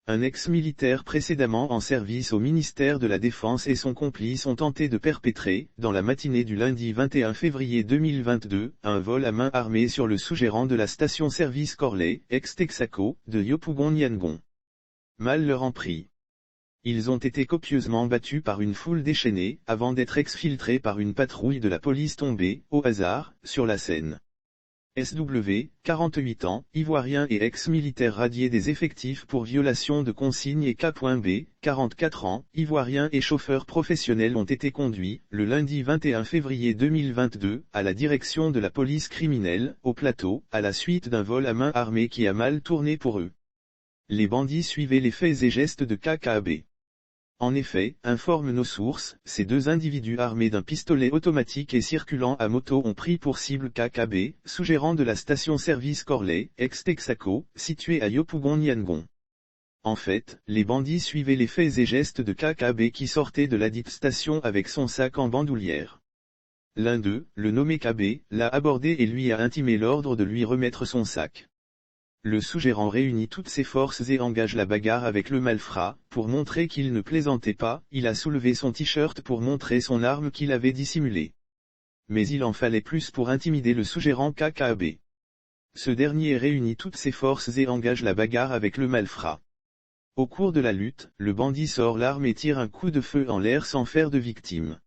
Un ex-militaire précédemment en service au ministère de la Défense et son complice ont tenté de perpétrer, dans la matinée du lundi 21 février 2022, un vol à main armée sur le sous-gérant de la station-service Corley, ex-Texaco, de Yopougon-Niangon. Mal leur en prit. Ils ont été copieusement battus par une foule déchaînée, avant d'être exfiltrés par une patrouille de la police tombée, au hasard, sur la scène. SW, 48 ans, ivoirien et ex-militaire radié des effectifs pour violation de consignes et K.B, 44 ans, ivoirien et chauffeur professionnel ont été conduits, le lundi 21 février 2022, à la direction de la police criminelle, au plateau, à la suite d'un vol à main armée qui a mal tourné pour eux. Les bandits suivaient les faits et gestes de K.B. En effet, informent nos sources, ces deux individus armés d'un pistolet automatique et circulant à moto ont pris pour cible K.B, sous-gérant de la station-service Corley, ex-Texaco, située à Yopougon-Niangon. En fait, les bandits suivaient les faits et gestes de K.B qui sortait de ladite station avec son sac en bandoulière. L'un d'eux, le nommé KB, l'a abordé et lui a intimé l'ordre de lui remettre son sac. Le sous-gérant réunit toutes ses forces et engage la bagarre avec le malfrat. Pour montrer qu'il ne plaisantait pas, il a soulevé son t-shirt pour montrer son arme qu'il avait dissimulée. Mais il en fallait plus pour intimider le sous-gérant KKB. Ce dernier réunit toutes ses forces et engage la bagarre avec le malfrat. Au cours de la lutte, le bandit sort l'arme et tire un coup de feu en l'air sans faire de victime.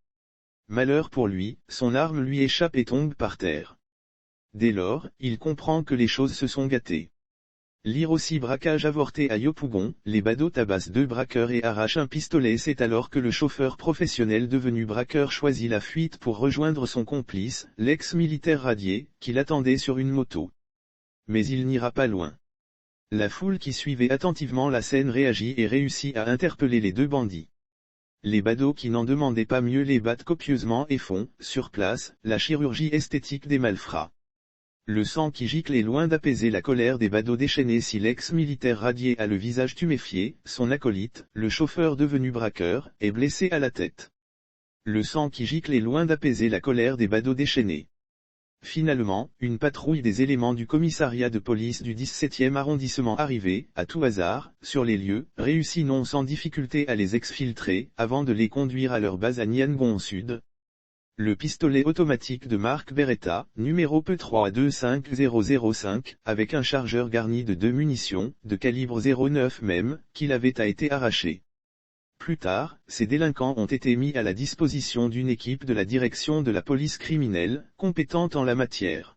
Malheur pour lui, son arme lui échappe et tombe par terre. Dès lors, il comprend que les choses se sont gâtées. Lire aussi braquage avorté à Yopougon, les badauds tabassent deux braqueurs et arrachent un pistolet. C'est alors que le chauffeur professionnel devenu braqueur choisit la fuite pour rejoindre son complice, l'ex-militaire radié, qui l'attendait sur une moto. Mais il n'ira pas loin. La foule qui suivait attentivement la scène réagit et réussit à interpeller les deux bandits. Les badauds qui n'en demandaient pas mieux les battent copieusement et font, sur place, la chirurgie esthétique des malfrats. Le sang qui gicle est loin d'apaiser la colère des badauds déchaînés. Si l'ex-militaire radié a le visage tuméfié, son acolyte, le chauffeur devenu braqueur, est blessé à la tête. Le sang qui gicle est loin d'apaiser la colère des badauds déchaînés. Finalement, une patrouille des éléments du commissariat de police du 17e arrondissement arrivée, à tout hasard, sur les lieux, réussit non sans difficulté à les exfiltrer, avant de les conduire à leur base à Niangon Sud. Le pistolet automatique de marque Beretta, numéro P325005, avec un chargeur garni de 2 munitions, de calibre 09 même, qu'il avait été arraché. Plus tard, ces délinquants ont été mis à la disposition d'une équipe de la direction de la police criminelle, compétente en la matière.